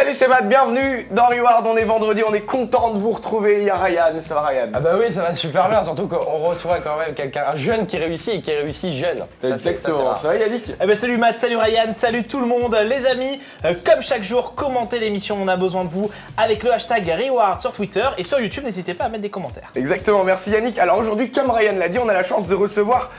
Salut, c'est Matt, bienvenue dans Reward. On est vendredi, on est content de vous retrouver. Il y a Ryan, ça va Ryan? Ah bah oui, ça va super bien, surtout qu'on reçoit quand même quelqu'un, un jeune qui réussit et qui réussit jeune. Exactement, ça va Yannick? Eh ben salut Matt, salut Ryan, salut tout le monde, les amis. Comme chaque jour, commentez l'émission, on a besoin de vous avec le hashtag Reward sur Twitter et sur YouTube, n'hésitez pas à mettre des commentaires. Exactement, merci Yannick. Alors aujourd'hui, comme Ryan l'a dit, on a la chance de recevoir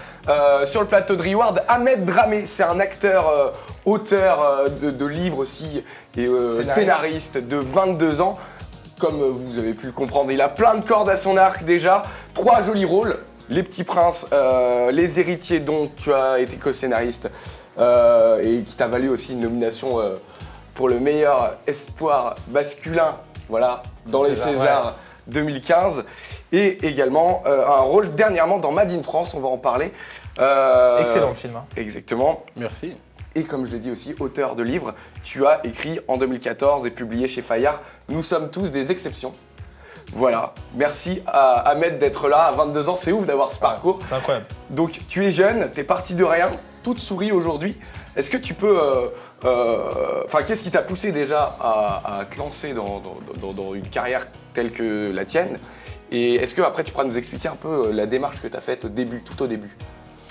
sur le plateau de Reward Ahmed Dramé. C'est un acteur, auteur de livres aussi et scénariste de 22 ans. Comme vous avez pu le comprendre, il a plein de cordes à son arc déjà. 3 jolis rôles, Les Petits Princes, Les Héritiers dont tu as été co-scénariste et qui t'a valu aussi une nomination pour le meilleur espoir masculin, voilà, dans les Césars 2015. Et également un rôle dernièrement dans Made in France, on va en parler. Excellent le film. Hein. Exactement. Merci. Et comme je l'ai dit aussi, auteur de livres, tu as écrit en 2014 et publié chez Fayard « Nous sommes tous des exceptions ». Voilà, merci à Ahmed d'être là à 22 ans, c'est ouf d'avoir ce parcours. C'est incroyable. Donc tu es jeune, tu es parti de rien, toute souris aujourd'hui. Est-ce que tu peux... Enfin, qu'est-ce qui t'a poussé déjà à te lancer dans une carrière telle que la tienne? Et est-ce que après tu pourras nous expliquer un peu la démarche que tu as faite au début, tout au début,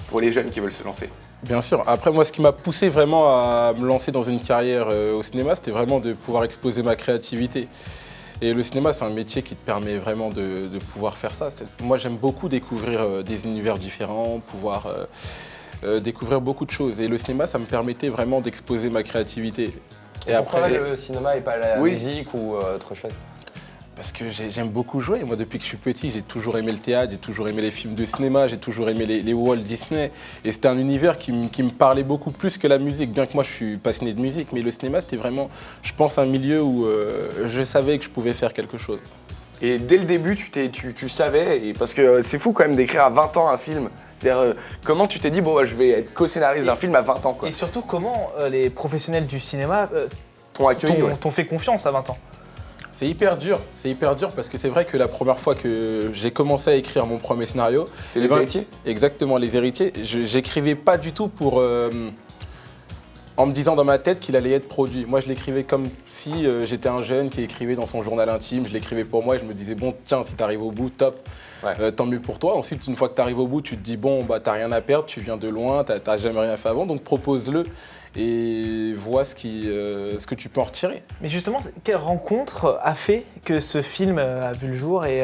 pour les jeunes qui veulent se lancer? Bien sûr. Après, moi, ce qui m'a poussé vraiment à me lancer dans une carrière au cinéma, c'était vraiment de pouvoir exposer ma créativité. Et le cinéma, c'est un métier qui te permet vraiment de pouvoir faire ça. Moi, j'aime beaucoup découvrir des univers différents, pouvoir découvrir beaucoup de choses. Et le cinéma, ça me permettait vraiment d'exposer ma créativité. Et pourquoi le cinéma et pas la musique ou autre chose? Parce que j'aime beaucoup jouer. Moi, depuis que je suis petit, j'ai toujours aimé le théâtre, j'ai toujours aimé les films de cinéma, j'ai toujours aimé les Walt Disney. Et c'était un univers qui me parlait beaucoup plus que la musique, bien que moi, je suis passionné de musique. Mais le cinéma, c'était vraiment, je pense, un milieu où je savais que je pouvais faire quelque chose. Et dès le début, tu savais, et parce que c'est fou quand même d'écrire à 20 ans un film. C'est-à-dire, comment tu t'es dit, bon, bah, je vais être co-scénariste d'un film à 20 ans, quoi. Et surtout, comment les professionnels du cinéma T'ont accueilli, t'ont fait confiance à 20 ans? C'est hyper dur parce que c'est vrai que la première fois que j'ai commencé à écrire mon premier scénario... C'est Les Héritiers? Exactement, Les Héritiers. J'écrivais pas du tout pour... en me disant dans ma tête qu'il allait être produit. Moi, je l'écrivais comme si j'étais un jeune qui écrivait dans son journal intime. Je l'écrivais pour moi et je me disais, bon, tiens, si t'arrives au bout, top, tant mieux pour toi. Ensuite, une fois que t'arrives au bout, tu te dis, bon, bah, t'as rien à perdre, tu viens de loin, t'as jamais rien fait avant, donc propose-le et vois ce que tu peux en retirer. Mais justement, quelle rencontre a fait que ce film a vu le jour et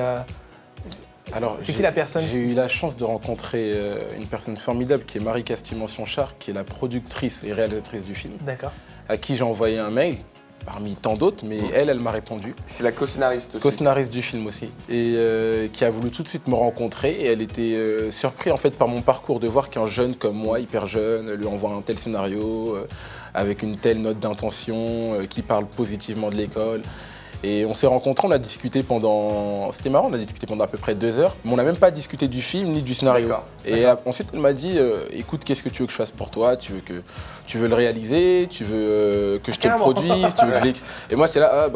Alors, c'est qui la personne? J'ai eu la chance de rencontrer une personne formidable qui est Marie Castille-Mention-Char, qui est la productrice et réalisatrice du film. D'accord. À qui j'ai envoyé un mail, parmi tant d'autres, mais elle m'a répondu. C'est la co-scénariste aussi. Co-scénariste du film aussi. Et qui a voulu tout de suite me rencontrer. Et elle était surprise en fait par mon parcours de voir qu'un jeune comme moi, hyper jeune, lui envoie un tel scénario, avec une telle note d'intention, qui parle positivement de l'école. Et on s'est rencontrés, on a discuté pendant... C'était marrant, on a discuté pendant à peu près 2 heures, mais on n'a même pas discuté du film ni du scénario. Et ensuite, elle m'a dit, écoute, qu'est-ce que tu veux que je fasse pour toi? Tu veux le réaliser? Tu veux que je te le produise? Tu veux que Et moi, c'est là,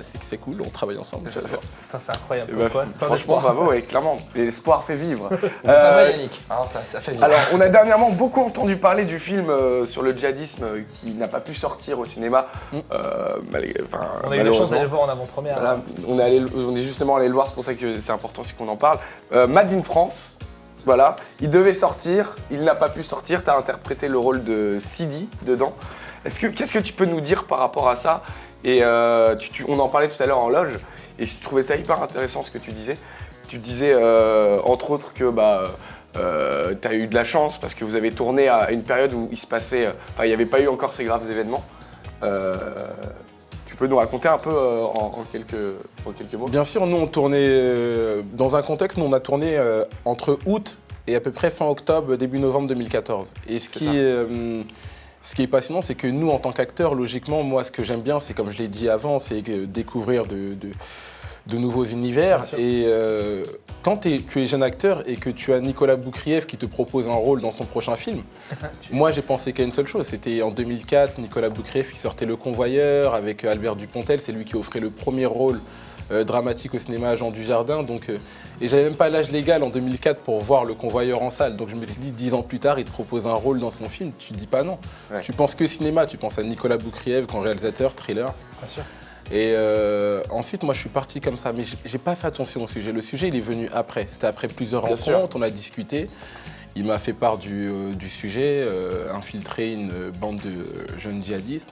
c'est cool, on travaille ensemble. Putain, c'est incroyable. Franchement, bravo, ouais, clairement. L'espoir fait vivre. Pas mal, Yannick. Alors, ça fait vivre. Alors, on a dernièrement beaucoup entendu parler du film sur le djihadisme qui n'a pas pu sortir au cinéma. On a eu la chance d'aller le voir en avant-première. Voilà, on est justement allé le voir, c'est pour ça que c'est important aussi qu'on en parle. Made in France, voilà, il devait sortir, il n'a pas pu sortir, tu as interprété le rôle de Sidi dedans. Qu'est-ce que tu peux nous dire par rapport à ça? Et on en parlait tout à l'heure en loge, et je trouvais ça hyper intéressant ce que tu disais. Tu disais entre autres que tu as eu de la chance parce que vous avez tourné à une période où il n'y avait pas eu encore ces graves événements. Tu peux nous raconter un peu en quelques mots? Bien sûr, nous on tournait dans un contexte, nous on a tourné entre août et à peu près fin octobre, début novembre 2014. Et ce qui est passionnant, c'est que nous en tant qu'acteurs, logiquement, moi ce que j'aime bien, c'est comme je l'ai dit avant, c'est découvrir de nouveaux univers. Et quand tu es jeune acteur et que tu as Nicolas Boukrieff qui te propose un rôle dans son prochain film, moi j'ai pensé qu'à une seule chose, c'était en 2004, Nicolas Boukrieff qui sortait Le Convoyeur avec Albert Dupontel, c'est lui qui offrait le premier rôle dramatique au cinéma à Jean Dujardin. Donc, et j'avais même pas l'âge légal en 2004 pour voir Le Convoyeur en salle. Donc je me suis dit, 10 ans plus tard, il te propose un rôle dans son film, tu dis pas non. Ouais. Tu penses que cinéma, tu penses à Nicolas Boukrieff comme réalisateur, thriller. Bien sûr. Et ensuite, moi, je suis parti comme ça, mais j'ai pas fait attention au sujet. Le sujet, il est venu après. C'était après plusieurs Bien sûr. rencontres, on a discuté. Il m'a fait part du sujet, infiltrer une bande de jeunes djihadistes.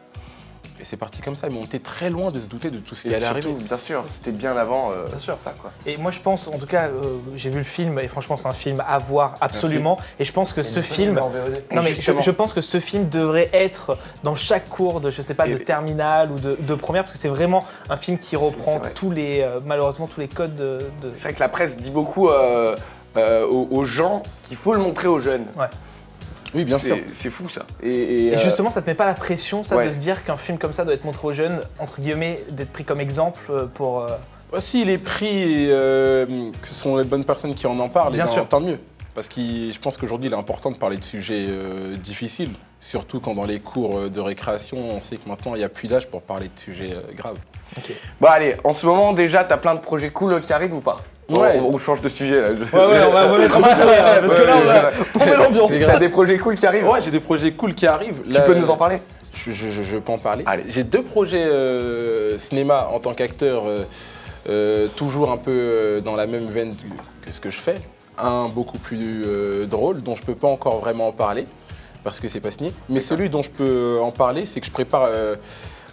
Et c'est parti comme ça, mais on était très loin de se douter de tout ce qui Et allait surtout, arriver. bien sûr, c'était bien avant Bien sûr. ça, quoi. Et moi je pense, en tout cas, j'ai vu le film et franchement c'est un film à voir absolument. Et je pense que ce film, non mais Justement. je pense que ce film devrait être dans chaque cours de, je sais pas, de Et- terminale ou de première, parce que c'est vraiment un film qui reprend vrai. tous les, malheureusement tous les codes de. C'est vrai que la presse dit beaucoup aux gens qu'il faut le montrer aux jeunes. Ouais. Oui, bien sûr. C'est fou ça. Et justement, ça te met pas la pression, ça, ouais. de se dire qu'un film comme ça doit être montré aux jeunes, entre guillemets, d'être pris comme exemple pour. Si il est pris et que ce sont les bonnes personnes qui en parlent, Bien sûr. tant mieux. Parce que je pense qu'aujourd'hui, il est important de parler de sujets difficiles, surtout quand dans les cours de récréation, on sait que maintenant, il n'y a plus d'âge pour parler de sujets graves. Bon allez, en ce moment déjà, t'as plein de projets cool qui arrivent ou pas? Ouais. On change de sujet là. Ouais, on va mettre un peu de sourire, hein, parce que là, on met l'ambiance. T'as des projets cool qui arrivent? Ouais, j'ai des projets cool qui arrivent. Tu peux nous en parler? Je peux en parler. Allez. J'ai 2 projets cinéma en tant qu'acteur, toujours un peu dans la même veine que ce que je fais. Un beaucoup plus drôle, dont je peux pas encore vraiment en parler, parce que c'est pas signé. Mais celui dont je peux en parler, c'est que je prépare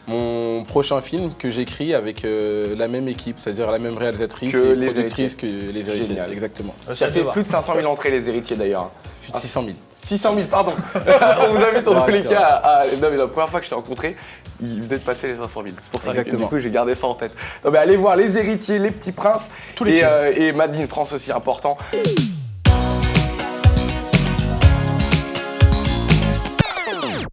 mon prochain film que j'écris avec la même équipe, c'est-à-dire la même réalisatrice Que et Les productrice que Les Héritiers. Génial. Exactement. Ça fait plus de 500 000 entrées les héritiers d'ailleurs. 600 000. 600 000, pardon. On vous invite en tous les Ouais, cas à. Non, mais la première fois que je t'ai rencontré, il venait de passer les 500 000. C'est pour ça que Exactement. du coup j'ai gardé ça en tête. Non, mais allez voir Les Héritiers, Les Petits Princes Tous les films. et Made in France aussi important.